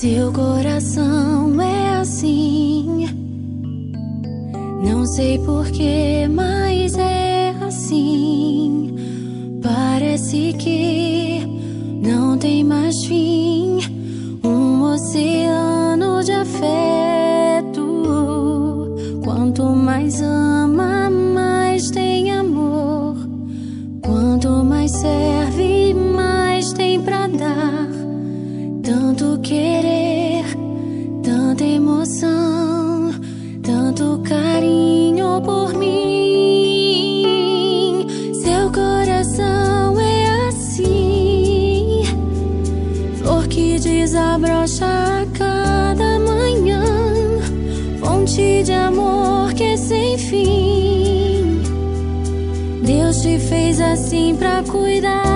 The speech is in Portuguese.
Seu coração é assim, não sei porquê, mas é assim. Parece que não tem mais fim, um oceano de afeto. Quanto mais ama, mais tem amor. Quanto mais serve, mais tem pra dar. Tanto querer, tanta emoção, tanto carinho por mim. Seu coração é assim, flor que desabrocha a cada manhã, fonte de amor que é sem fim. Deus te fez assim pra cuidar